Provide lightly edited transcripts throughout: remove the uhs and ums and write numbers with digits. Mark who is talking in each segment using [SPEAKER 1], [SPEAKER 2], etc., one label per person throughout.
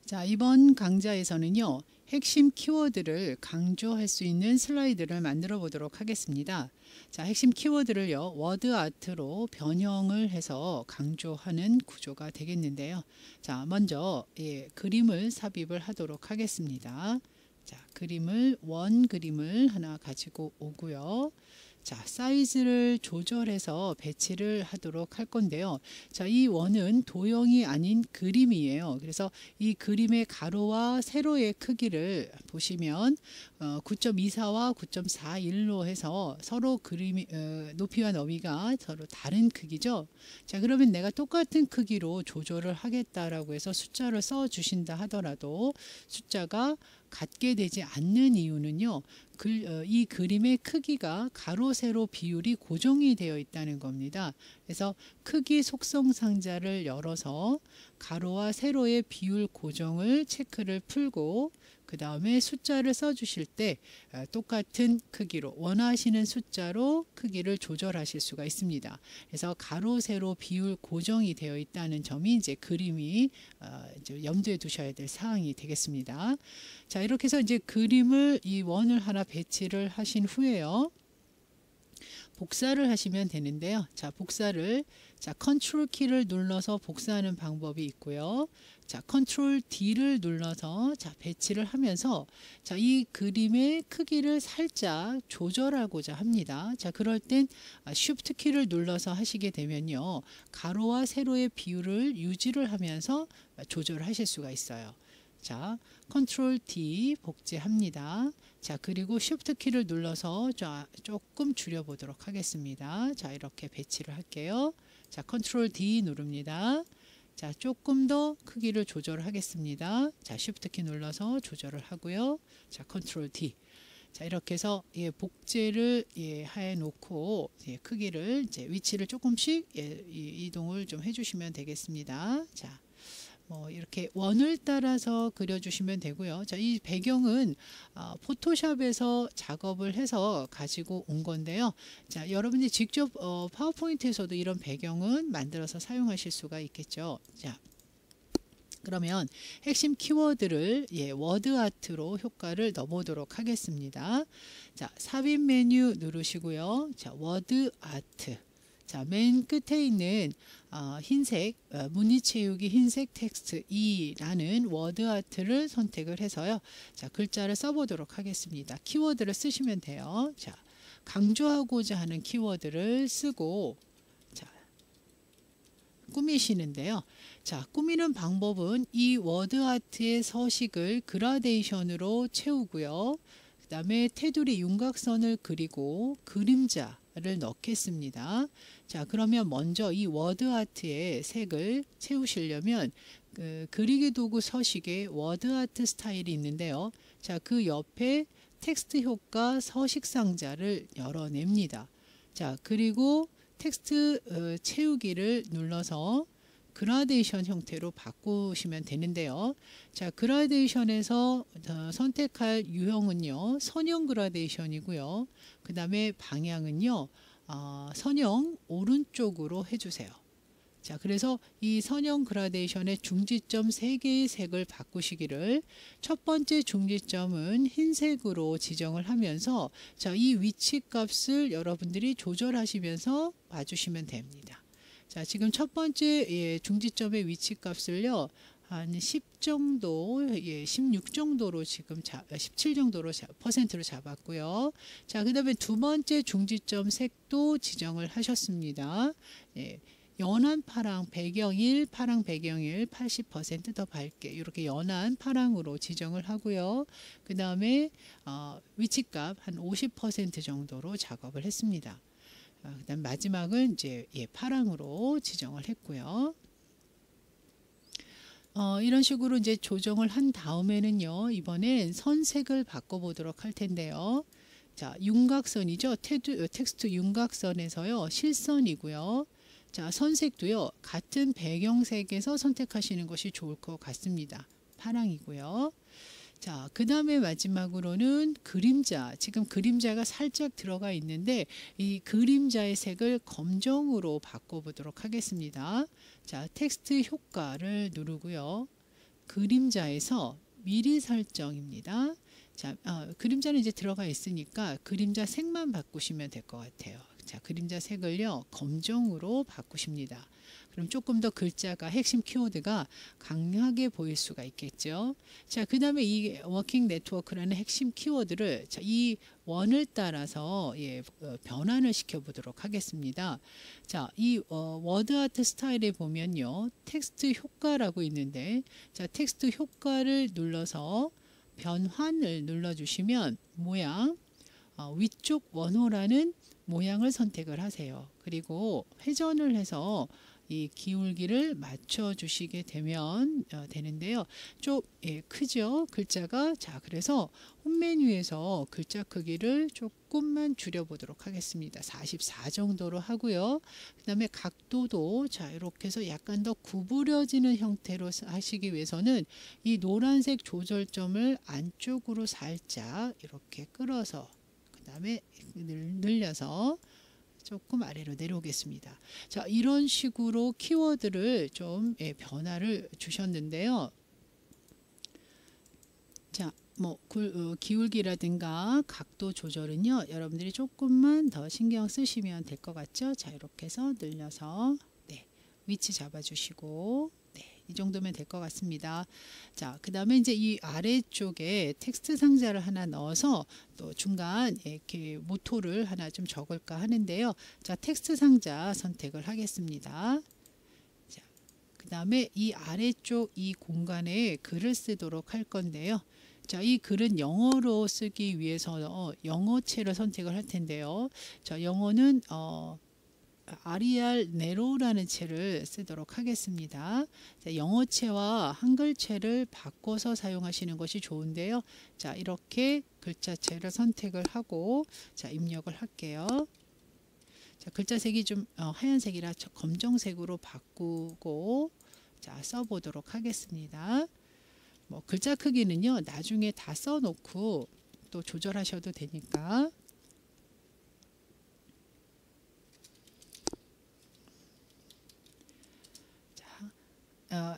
[SPEAKER 1] 자, 이번 강좌에서는요, 핵심 키워드를 강조할 수 있는 슬라이드를 만들어 보도록 하겠습니다. 자, 핵심 키워드를요, 워드 아트로 변형을 해서 강조하는 구조가 되겠는데요. 자, 먼저 그림을 삽입을 하도록 하겠습니다. 자, 원 그림을 하나 가지고 오고요. 자, 사이즈를 조절해서 배치를 하도록 할 건데요. 자, 이 원은 도형이 아닌 그림이에요. 그래서 이 그림의 가로와 세로의 크기를 보시면 9.24와 9.41로 해서 서로 그림이 높이와 너비가 서로 다른 크기죠. 자, 그러면 내가 똑같은 크기로 조절을 하겠다라고 해서 숫자를 써 주신다 하더라도 숫자가 같게 되지 않는 이유는요, 이 그림의 크기가 가로 세로 비율이 고정이 되어 있다는 겁니다. 그래서 크기 속성 상자를 열어서 가로와 세로의 비율 고정을 체크를 풀고 그 다음에 숫자를 써 주실 때 똑같은 크기로 원하시는 숫자로 크기를 조절하실 수가 있습니다. 그래서 가로 세로 비율 고정이 되어 있다는 점이 이제 그림이 이제 염두에 두셔야 될 사항이 되겠습니다. 자, 이렇게 해서 이제 그림을 이 원을 하나 배치를 하신 후에요, 복사를 하시면 되는데요. 자, 복사를 컨트롤 키를 눌러서 복사하는 방법이 있고요. 자, 컨트롤 D를 눌러서 배치를 하면서 이 그림의 크기를 살짝 조절하고자 합니다. 자, 그럴 땐 Shift 키를 눌러서 하시게 되면요, 가로와 세로의 비율을 유지를 하면서 조절하실 수가 있어요. 자, 컨트롤 D 복제합니다. 자, 그리고 Shift 키를 눌러서 조금 줄여 보도록 하겠습니다. 자, 이렇게 배치를 할게요. 자, 컨트롤 D 누릅니다. 자, 조금 더 크기를 조절하겠습니다. 자, Shift 키 눌러서 조절을 하고요. 자, 컨트롤 D. 자, 이렇게 해서 복제를 해 놓고 크기를 위치를 조금씩 이동을 좀 해주시면 되겠습니다. 자, 이렇게 원을 따라서 그려주시면 되고요. 자, 이 배경은 포토샵에서 작업을 해서 가지고 온 건데요. 자, 여러분이 직접 파워포인트에서도 이런 배경은 만들어서 사용하실 수가 있겠죠. 자, 그러면 핵심 키워드를 워드 아트로 효과를 넣어보도록 하겠습니다. 자, 삽입 메뉴 누르시고요. 자, 워드 아트. 자, 맨 끝에 있는 흰색 무늬 채우기 흰색 텍스트 2라는 워드 아트를 선택을 해서요. 자, 글자를 써보도록 하겠습니다. 키워드를 쓰시면 돼요. 자, 강조하고자 하는 키워드를 쓰고 자, 꾸미시는데요. 자, 꾸미는 방법은 이 워드 아트의 서식을 그라데이션으로 채우고요. 그 다음에 테두리 윤곽선을 그리고 그림자를 넣겠습니다. 자, 그러면 먼저 이 워드 아트의 색을 채우시려면 그리기 도구 서식에 워드 아트 스타일이 있는데요. 자, 그 옆에 텍스트 효과 서식 상자를 열어냅니다. 자, 그리고 텍스트 채우기를 눌러서 그라데이션 형태로 바꾸시면 되는데요. 자, 그라데이션에서 선택할 유형은요, 선형 그라데이션이고요. 그 다음에 방향은요, 선형 오른쪽으로 해주세요. 자, 그래서 이 선형 그라데이션의 중지점 3개의 색을 바꾸시기를, 첫 번째 중지점은 흰색으로 지정을 하면서 자, 이 위치 값을 여러분들이 조절하시면서 봐주시면 됩니다. 자, 지금 첫 번째 중지점의 위치 값을요, 한 10 정도, 16 정도로 지금 17 정도로 퍼센트로 잡았고요. 자, 그 다음에 두 번째 중지점 색도 지정을 하셨습니다. 연한 파랑 배경일, 파랑 배경일 80% 더 밝게 이렇게 연한 파랑으로 지정을 하고요. 그 다음에 위치값 한 50% 정도로 작업을 했습니다. 그다음 마지막은 이제 파랑으로 지정을 했고요. 이런 식으로 이제 조정을 한 다음에는요, 이번엔 선색을 바꿔보도록 할 텐데요. 자, 윤곽선이죠. 텍스트 윤곽선에서요, 실선이고요. 자, 선색도요, 같은 배경색에서 선택하시는 것이 좋을 것 같습니다. 파랑이고요. 자, 그 다음에 마지막으로는 그림자. 지금 그림자가 살짝 들어가 있는데 이 그림자의 색을 검정으로 바꿔보도록 하겠습니다. 자, 텍스트 효과를 누르고요. 그림자에서 미리 설정입니다. 자, 그림자는 이제 들어가 있으니까 그림자 색만 바꾸시면 될 것 같아요. 자, 그림자 색을요, 검정으로 바꾸십니다. 그럼 조금 더 글자가 핵심 키워드가 강하게 보일 수가 있겠죠. 자, 그 다음에 이 워킹 네트워크라는 핵심 키워드를 자, 이 원을 따라서 변환을 시켜 보도록 하겠습니다. 자, 이 워드 아트 스타일에 보면요, 텍스트 효과라고 있는데, 자, 텍스트 효과를 눌러서 변환을 눌러주시면 모양 위쪽 원호라는 모양을 선택을 하세요. 그리고 회전을 해서 이 기울기를 맞춰 주시게 되면 되는데요. 좀 크죠, 글자가. 자, 그래서 홈 메뉴에서 글자 크기를 조금만 줄여 보도록 하겠습니다. 44 정도로 하고요. 그 다음에 각도도 자, 이렇게 해서 약간 더 구부려지는 형태로 하시기 위해서는 이 노란색 조절점을 안쪽으로 살짝 이렇게 끌어서 그 다음에 늘려서 조금 아래로 내려오겠습니다. 자, 이런 식으로 키워드를 좀 변화를 주셨는데요. 자, 뭐 기울기라든가 각도 조절은요, 여러분들이 조금만 더 신경 쓰시면 될 것 같죠. 자, 이렇게 해서 늘려서 위치 잡아주시고 이 정도면 될 것 같습니다. 자, 그 다음에 이제 이 아래쪽에 텍스트 상자를 하나 넣어서 또 중간 이렇게 모토를 하나 좀 적을까 하는데요. 자, 텍스트 상자 선택을 하겠습니다. 자, 그 다음에 이 아래쪽 이 공간에 글을 쓰도록 할 건데요. 자, 이 글은 영어로 쓰기 위해서 영어체를 선택을 할 텐데요. 자, 영어는 아리알 네로라는 체를 쓰도록 하겠습니다. 자, 영어체와 한글체를 바꿔서 사용하시는 것이 좋은데요. 자, 이렇게 글자체를 선택을 하고 자, 입력을 할게요. 자, 글자색이 좀 하얀색이라 검정색으로 바꾸고 자, 써보도록 하겠습니다. 뭐 글자 크기는요, 나중에 다 써놓고 또 조절하셔도 되니까.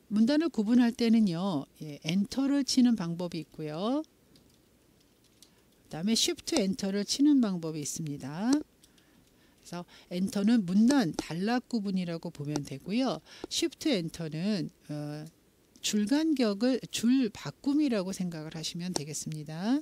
[SPEAKER 1] 문단을 구분할 때는요, 엔터를 치는 방법이 있고요. 그 다음에 쉬프트 엔터를 치는 방법이 있습니다. 그래서 엔터는 문단 단락 구분이라고 보면 되고요. 쉬프트 엔터는 줄 간격을 줄 바꿈이라고 생각을 하시면 되겠습니다.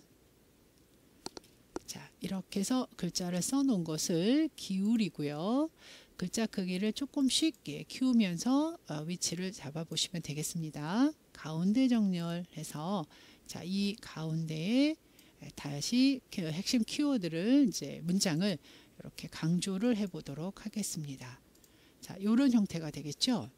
[SPEAKER 1] 자, 이렇게 해서 글자를 써놓은 것을 기울이고요. 글자 크기를 조금씩 키우면서 위치를 잡아 보시면 되겠습니다. 가운데 정렬해서 자, 이 가운데에 다시 핵심 키워드를 이제 문장을 이렇게 강조를 해 보도록 하겠습니다. 자, 이런 형태가 되겠죠.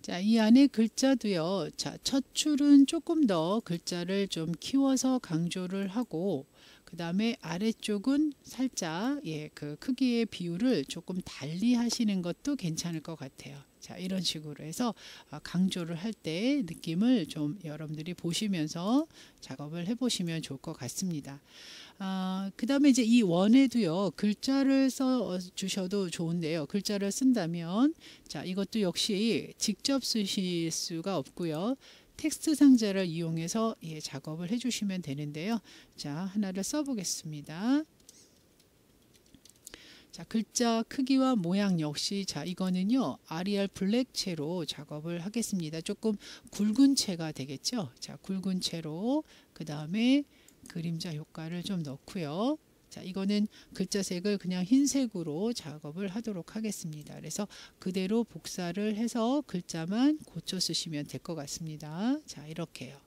[SPEAKER 1] 자, 이 안에 글자도요. 자, 첫 줄은 조금 더 글자를 좀 키워서 강조를 하고 그 다음에 아래쪽은 살짝 그 크기의 비율을 조금 달리 하시는 것도 괜찮을 것 같아요. 자, 이런 식으로 해서 강조를 할 때 느낌을 좀 여러분들이 보시면서 작업을 해보시면 좋을 것 같습니다. 그 다음에 이제 이 원에도요, 글자를 써 주셔도 좋은데요. 글자를 쓴다면, 자, 이것도 역시 직접 쓰실 수가 없고요. 텍스트 상자를 이용해서 작업을 해주시면 되는데요. 자, 하나를 써보겠습니다. 자, 글자 크기와 모양 역시 자, 이거는요, 아리알 블랙체로 작업을 하겠습니다. 조금 굵은 체가 되겠죠. 자, 굵은 체로 그 다음에 그림자 효과를 좀 넣고요. 자, 이거는 글자색을 그냥 흰색으로 작업을 하도록 하겠습니다. 그래서 그대로 복사를 해서 글자만 고쳐 쓰시면 될 것 같습니다. 자, 이렇게요.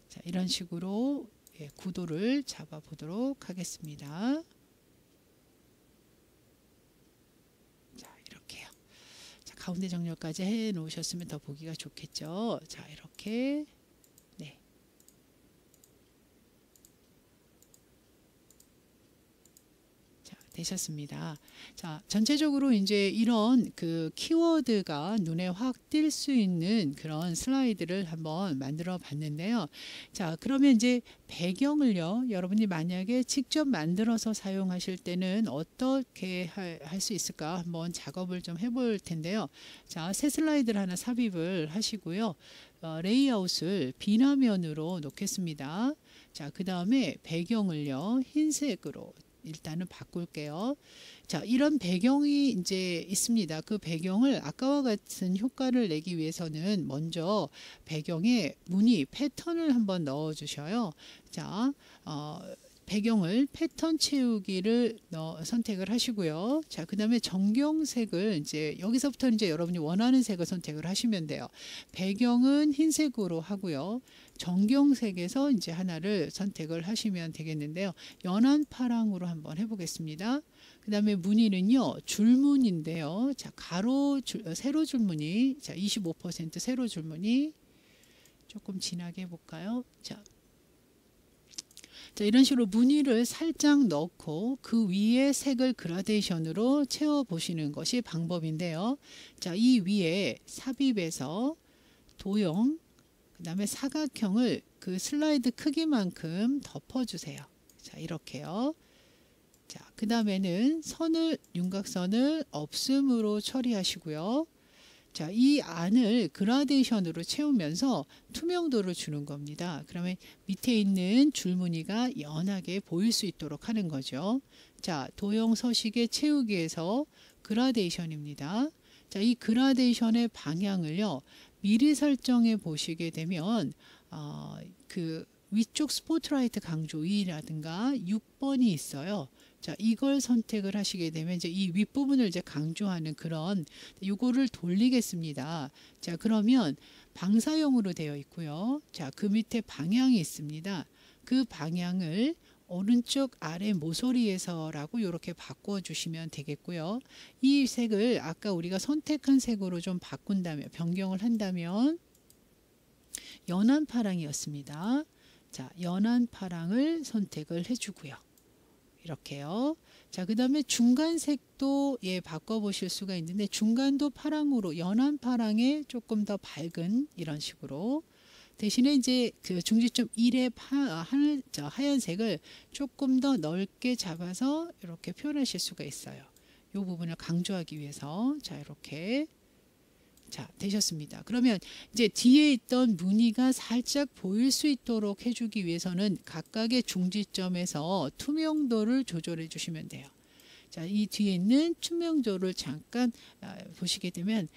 [SPEAKER 1] 자, 이런 식으로 구도를 잡아 보도록 하겠습니다. 자, 이렇게요. 자, 가운데 정렬까지 해 놓으셨으면 더 보기가 좋겠죠. 자, 이렇게 되셨습니다. 자, 전체적으로 이제 이런 그 키워드가 눈에 확 띌 수 있는 그런 슬라이드를 한번 만들어 봤는데요. 자, 그러면 이제 배경을요, 여러분이 만약에 직접 만들어서 사용하실 때는 어떻게 할 수 있을까 한번 작업을 좀 해볼 텐데요. 자, 새 슬라이드를 하나 삽입을 하시고요. 레이아웃을 비나면으로 놓겠습니다. 자, 그 다음에 배경을요, 흰색으로 일단은 바꿀게요. 자, 이런 배경이 이제 있습니다. 그 배경을 아까와 같은 효과를 내기 위해서는 먼저 배경에 무늬 패턴을 한번 넣어 주셔요. 자, 배경을 패턴 채우기를 선택을 하시고요. 자, 그 다음에 정경색을 이제 여기서부터 이제 여러분이 원하는 색을 선택을 하시면 돼요. 배경은 흰색으로 하고요. 정경색에서 이제 하나를 선택을 하시면 되겠는데요. 연한 파랑으로 한번 해보겠습니다. 그 다음에 무늬는요, 줄무늬인데요. 자, 세로 줄무늬, 자, 25% 세로 줄무늬 조금 진하게 해볼까요? 자, 이런 식으로 무늬를 살짝 넣고 그 위에 색을 그라데이션으로 채워 보시는 것이 방법인데요. 자, 이 위에 삽입해서 도형, 그 다음에 사각형을 그 슬라이드 크기만큼 덮어주세요. 자, 이렇게요. 자, 그 다음에는 윤곽선을 없음으로 처리하시고요. 자, 이 안을 그라데이션으로 채우면서 투명도를 주는 겁니다. 그러면 밑에 있는 줄무늬가 연하게 보일 수 있도록 하는 거죠. 자, 도형 서식의 채우기에서 그라데이션입니다. 자, 이 그라데이션의 방향을요, 미리 설정해 보시게 되면 그 위쪽 스포트라이트 강조 2라든가 6번이 있어요. 자, 이걸 선택을 하시게 되면 이제 이 윗부분을 이제 강조하는 그런 요거를 돌리겠습니다. 자, 그러면 방사형으로 되어 있고요. 자, 그 밑에 방향이 있습니다. 그 방향을 오른쪽 아래 모서리에서라고 이렇게 바꿔주시면 되겠고요. 이 색을 아까 우리가 선택한 색으로 좀 바꾼다면, 변경을 한다면 연한 파랑이었습니다. 자, 연한 파랑을 선택을 해주고요. 이렇게요. 자, 그 다음에 중간색도 바꿔보실 수가 있는데 중간도 파랑으로 연한 파랑에 조금 더 밝은 이런 식으로 대신에 이제 그 중지점 1의 하얀색을 조금 더 넓게 잡아서 이렇게 표현하실 수가 있어요. 이 부분을 강조하기 위해서 자, 이렇게 자, 되셨습니다. 그러면 이제 뒤에 있던 무늬가 살짝 보일 수 있도록 해주기 위해서는 각각의 중지점에서 투명도를 조절해 주시면 돼요. 자, 이 뒤에 있는 투명도를 잠깐 보시게 되면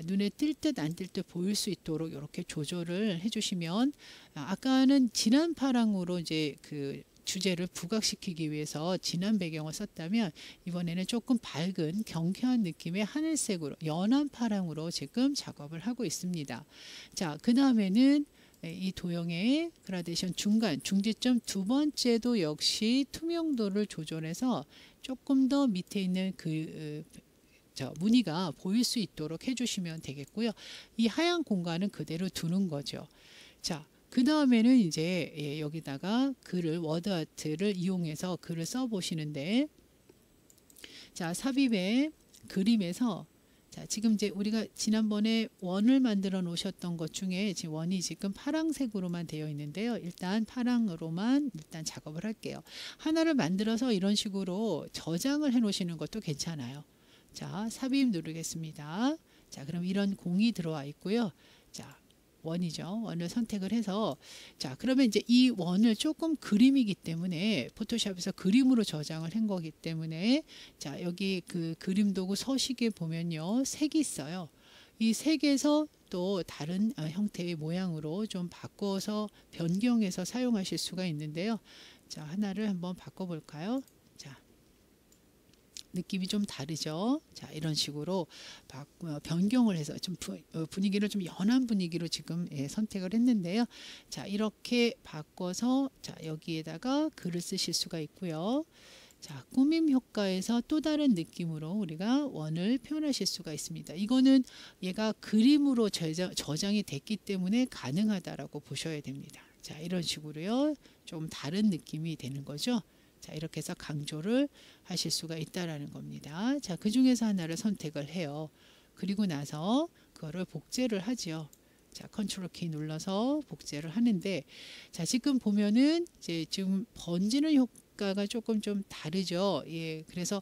[SPEAKER 1] 눈에 띌 듯 안 띌 듯 보일 수 있도록 이렇게 조절을 해주시면 아까는 진한 파랑으로 이제 그 주제를 부각시키기 위해서 진한 배경을 썼다면 이번에는 조금 밝은 경쾌한 느낌의 하늘색으로 연한 파랑으로 지금 작업을 하고 있습니다. 자, 그 다음에는 이 도형의 그라데이션 중지점 두 번째도 역시 투명도를 조절해서 조금 더 밑에 있는 무늬가 보일 수 있도록 해주시면 되겠고요. 이 하얀 공간은 그대로 두는 거죠. 자, 그 다음에는 이제 여기다가 글을 워드아트를 이용해서 글을 써 보시는데 자, 삽입의 그림에서 자, 지금 이제 우리가 지난번에 원을 만들어 놓으셨던 것 중에 지금 원이 지금 파랑색으로만 되어 있는데요. 일단 파랑으로만 일단 작업을 할게요. 하나를 만들어서 이런 식으로 저장을 해 놓으시는 것도 괜찮아요. 자, 삽입 누르겠습니다. 자, 그럼 이런 공이 들어와 있고요. 자, 원이죠. 원을 선택을 해서 자, 그러면 이제 이 원을 조금 그림이기 때문에 포토샵에서 그림으로 저장을 한 거기 때문에 자, 여기 그 그림 도구 서식에 보면요, 색이 있어요. 이 색에서 또 다른 형태의 모양으로 좀 바꿔서 변경해서 사용하실 수가 있는데요. 자, 하나를 한번 바꿔볼까요? 자, 느낌이 좀 다르죠. 자, 이런 식으로 변경을 해서 좀 분위기를 좀 연한 분위기로 지금 선택을 했는데요. 자, 이렇게 바꿔서 자, 여기에다가 글을 쓰실 수가 있고요. 자, 꾸밈 효과에서 또 다른 느낌으로 우리가 원을 표현하실 수가 있습니다. 이거는 얘가 그림으로 저장이 됐기 때문에 가능하다라고 보셔야 됩니다. 자, 이런 식으로요. 좀 다른 느낌이 되는 거죠. 자, 이렇게 해서 강조를 하실 수가 있다라는 겁니다. 자, 그 중에서 하나를 선택을 해요. 그리고 나서 그거를 복제를 하죠. 자, 컨트롤 키 눌러서 복제를 하는데, 자, 지금 보면은 이제 지금 번지는 효과가 조금 좀 다르죠. 예, 그래서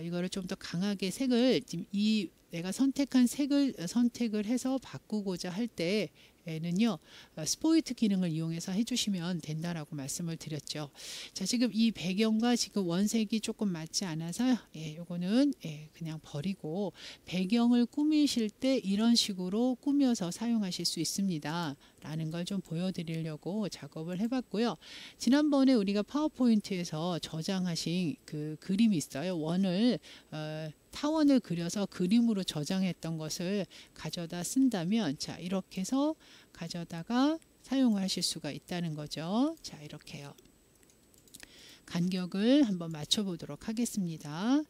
[SPEAKER 1] 이거를 좀 더 강하게 색을 지금 이 내가 선택한 색을 선택을 해서 바꾸고자 할 때에는요, 스포이트 기능을 이용해서 해주시면 된다라고 말씀을 드렸죠. 자, 지금 이 배경과 지금 원색이 조금 맞지 않아서 예, 요거는 예, 그냥 버리고 배경을 꾸미실 때 이런 식으로 꾸며서 사용하실 수 있습니다. 라는 걸 좀 보여드리려고 작업을 해봤고요. 지난번에 우리가 파워포인트에서 저장하신 그 그림이 있어요. 원을 타원을 그려서 그림으로 저장했던 것을 가져다 쓴다면, 자, 이렇게 해서 가져다가 사용을 하실 수가 있다는 거죠. 자, 이렇게요. 간격을 한번 맞춰 보도록 하겠습니다.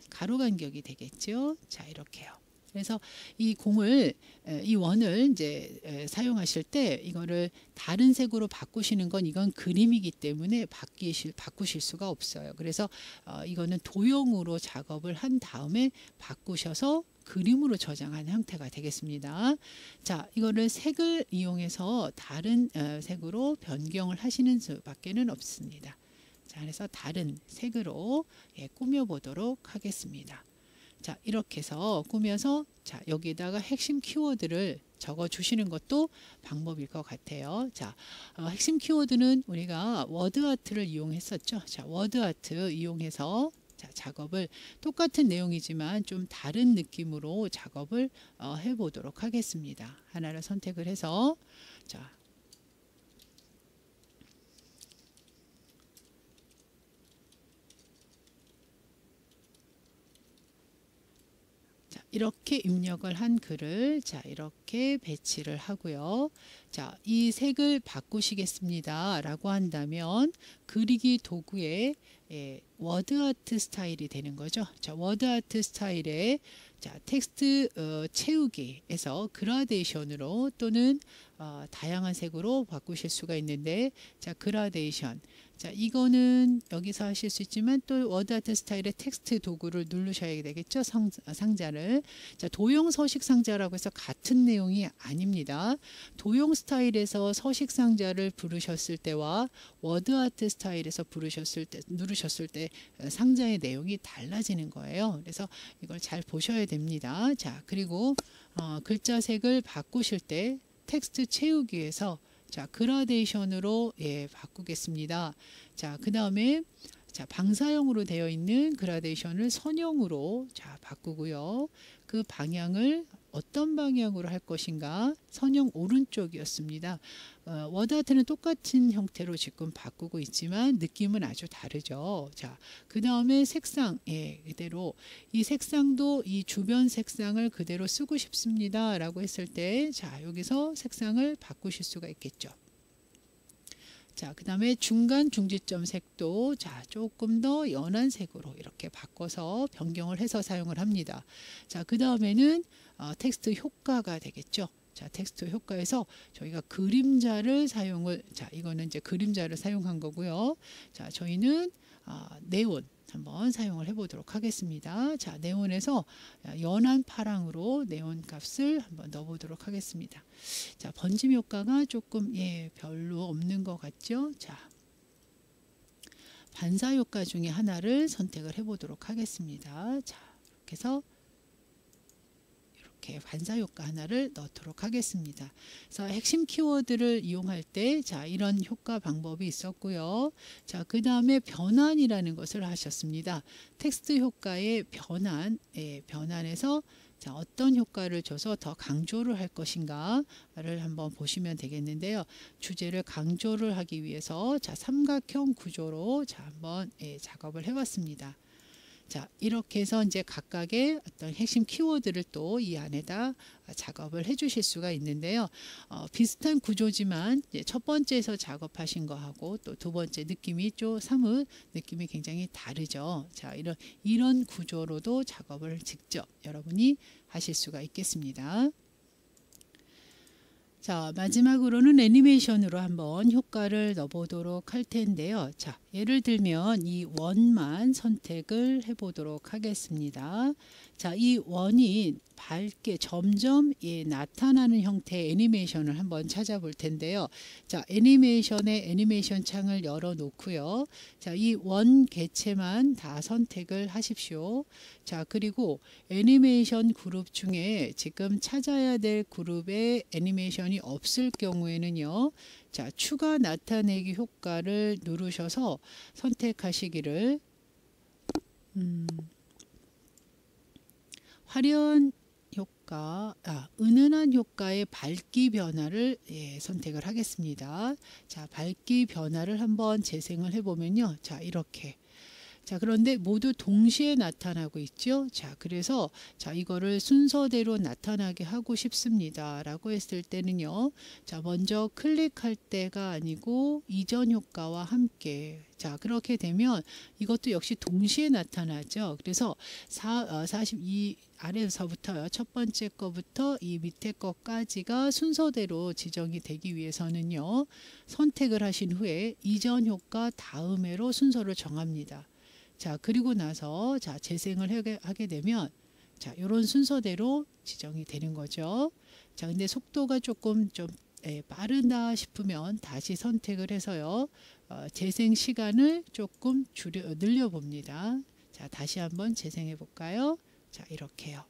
[SPEAKER 1] 가로 간격이 되겠죠. 자, 이렇게요. 그래서 이 공을 이 원을 이제 사용하실 때 이거를 다른 색으로 바꾸시는 건 이건 그림이기 때문에 바꾸실 수가 없어요. 그래서 이거는 도형으로 작업을 한 다음에 바꾸셔서 그림으로 저장한 형태가 되겠습니다. 자, 이거를 색을 이용해서 다른 색으로 변경을 하시는 수밖에는 없습니다. 자, 그래서 다른 색으로 꾸며 보도록 하겠습니다. 자, 이렇게 해서 꾸며서 자, 여기에다가 핵심 키워드를 적어 주시는 것도 방법일 것 같아요. 자, 핵심 키워드는 우리가 워드아트를 이용했었죠. 자, 워드아트 이용해서 자, 작업을 똑같은 내용이지만 좀 다른 느낌으로 작업을 해 보도록 하겠습니다. 하나를 선택을 해서 자, 이렇게 입력을 한 글을 자, 이렇게 배치를 하고요. 자, 이 색을 바꾸시겠습니다 라고 한다면 그리기 도구에 워드아트 스타일이 되는 거죠. 자, 워드아트 스타일에 자, 텍스트 채우기에서 그라데이션으로 또는 다양한 색으로 바꾸실 수가 있는데, 자, 그라데이션. 자, 이거는 여기서 하실 수 있지만 또 워드아트 스타일의 텍스트 도구를 누르셔야 되겠죠. 상자를. 자, 도형 서식 상자라고 해서 같은 내용이 아닙니다. 도형 스타일에서 서식 상자를 부르셨을 때와 워드아트 스타일에서 누르셨을 때 상자의 내용이 달라지는 거예요. 그래서 이걸 잘 보셔야 됩니다. 자, 그리고 글자 색을 바꾸실 때 텍스트 채우기에서 자, 그라데이션으로 바꾸겠습니다. 자, 그 다음에 자, 방사형으로 되어 있는 그라데이션을 선형으로 자, 바꾸고요. 그 방향을 어떤 방향으로 할 것인가? 선형 오른쪽이었습니다. 워드아트는 똑같은 형태로 지금 바꾸고 있지만 느낌은 아주 다르죠. 자, 그 다음에 색상, 그대로 이 색상도 이 주변 색상을 그대로 쓰고 싶습니다 라고 했을 때 자, 여기서 색상을 바꾸실 수가 있겠죠. 자, 그 다음에 중간 중지점 색도 자, 조금 더 연한 색으로 이렇게 바꿔서 변경을 해서 사용을 합니다. 자, 그 다음에는 텍스트 효과가 되겠죠. 자, 텍스트 효과에서 저희가 그림자를 자, 이거는 이제 그림자를 사용한 거고요. 자, 저희는 네온 한번 사용을 해보도록 하겠습니다. 자, 네온에서 연한 파랑으로 네온 값을 한번 넣어보도록 하겠습니다. 자, 번짐 효과가 조금 별로 없는 것 같죠? 자, 반사 효과 중에 하나를 선택을 해보도록 하겠습니다. 자, 이렇게 해서 이렇게 반사 효과 하나를 넣도록 하겠습니다. 그래서 핵심 키워드를 이용할 때 자, 이런 효과 방법이 있었고요. 자, 그 다음에 변환이라는 것을 하셨습니다. 텍스트 효과의 변환에서 자, 어떤 효과를 줘서 더 강조를 할 것인가를 한번 보시면 되겠는데요. 주제를 강조를 하기 위해서 자, 삼각형 구조로 자, 한번 작업을 해봤습니다. 자, 이렇게 해서 이제 각각의 어떤 핵심 키워드를 또 이 안에다 작업을 해 주실 수가 있는데요. 비슷한 구조지만 이제 첫 번째에서 작업하신 거하고 또 두 번째 느낌이 사뭇 느낌이 굉장히 다르죠. 자, 이런 구조로도 작업을 직접 여러분이 하실 수가 있겠습니다. 자, 마지막으로는 애니메이션으로 한번 효과를 넣어보도록 할 텐데요. 자, 예를 들면 이 원만 선택을 해보도록 하겠습니다. 자, 이 원이 밝게 점점 나타나는 형태의 애니메이션을 한번 찾아볼 텐데요. 자, 애니메이션의 애니메이션 창을 열어 놓고요. 자, 이 원 개체만 다 선택을 하십시오. 자, 그리고 애니메이션 그룹 중에 지금 찾아야 될 그룹에 애니메이션이 없을 경우에는요. 자, 추가 나타내기 효과를 누르셔서 선택하시기를 화려한 효과, 은은한 효과의 밝기 변화를 선택을 하겠습니다. 자, 밝기 변화를 한번 재생을 해보면요. 자, 이렇게. 자, 그런데 모두 동시에 나타나고 있죠. 자, 그래서 자, 이거를 순서대로 나타나게 하고 싶습니다. 라고 했을 때는요. 자, 먼저 클릭할 때가 아니고 이전 효과와 함께. 자, 그렇게 되면 이것도 역시 동시에 나타나죠. 그래서 42 아래서부터요. 첫 번째 거부터 이 밑에 거까지가 순서대로 지정이 되기 위해서는요. 선택을 하신 후에 이전 효과 다음에로 순서를 정합니다. 자, 그리고 나서 자, 재생을 하게 되면 자, 이런 순서대로 지정이 되는 거죠. 자, 근데 속도가 조금 좀 빠르다 싶으면 다시 선택을 해서요. 재생 시간을 조금 늘려 봅니다. 자, 다시 한번 재생해 볼까요? 자, 이렇게요.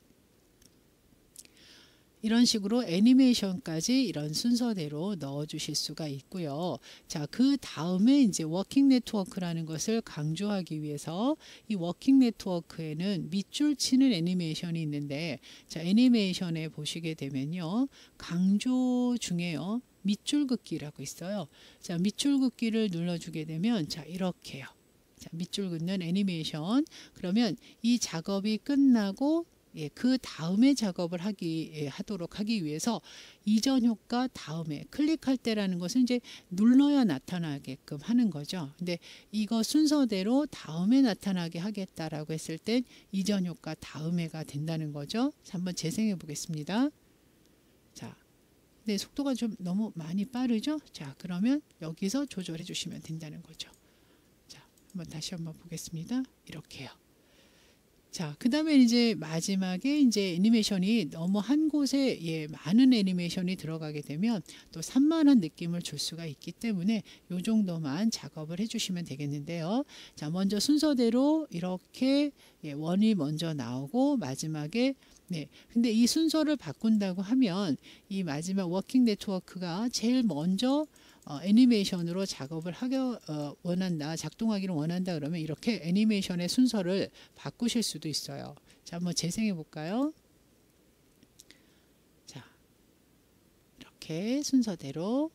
[SPEAKER 1] 이런 식으로 애니메이션까지 이런 순서대로 넣어 주실 수가 있고요. 자, 그 다음에 이제 워킹 네트워크라는 것을 강조하기 위해서 이 워킹 네트워크에는 밑줄 치는 애니메이션이 있는데, 자, 애니메이션에 보시게 되면요. 강조 중에요. 밑줄 긋기라고 있어요. 자, 밑줄 긋기를 눌러주게 되면 자, 이렇게요. 자, 밑줄 긋는 애니메이션. 그러면 이 작업이 끝나고 그 다음에 작업을 하도록 하기 위해서 이전 효과 다음에 클릭할 때라는 것은 이제 눌러야 나타나게끔 하는 거죠. 근데 이거 순서대로 다음에 나타나게 하겠다라고 했을 땐 이전 효과 다음에가 된다는 거죠. 한번 재생해 보겠습니다. 자, 근데 속도가 좀 너무 많이 빠르죠? 자, 그러면 여기서 조절해 주시면 된다는 거죠. 자, 다시 한번 보겠습니다. 이렇게요. 자, 그 다음에 이제 마지막에 이제 애니메이션이 너무 한 곳에 많은 애니메이션이 들어가게 되면 또 산만한 느낌을 줄 수가 있기 때문에 요 정도만 작업을 해주시면 되겠는데요. 자, 먼저 순서대로 이렇게 원이 먼저 나오고 마지막에 근데 이 순서를 바꾼다고 하면 이 마지막 워킹 네트워크가 제일 먼저 애니메이션으로 작업을 작동하기를 원한다 그러면 이렇게 애니메이션의 순서를 바꾸실 수도 있어요. 자, 한번 재생해 볼까요? 자, 이렇게 순서대로.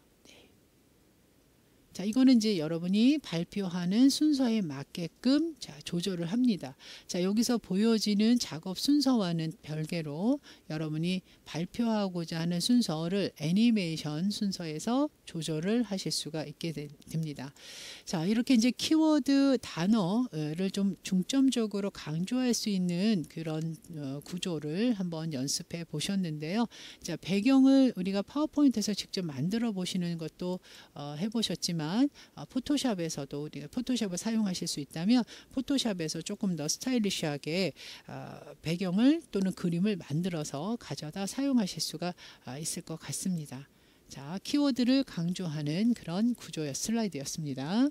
[SPEAKER 1] 자, 이거는 이제 여러분이 발표하는 순서에 맞게끔 자, 조절을 합니다. 자, 여기서 보여지는 작업 순서와는 별개로 여러분이 발표하고자 하는 순서를 애니메이션 순서에서 조절을 하실 수가 있게 됩니다. 자, 이렇게 이제 키워드 단어를 좀 중점적으로 강조할 수 있는 그런 구조를 한번 연습해 보셨는데요. 자, 배경을 우리가 파워포인트에서 직접 만들어 보시는 것도 해보셨지만 포토샵에서도 우리가 포토샵을 사용하실 수 있다면 포토샵에서 조금 더 스타일리시하게 배경을 또는 그림을 만들어서 가져다 사용하실 수가 있을 것 같습니다. 자, 키워드를 강조하는 그런 구조의 슬라이드였습니다.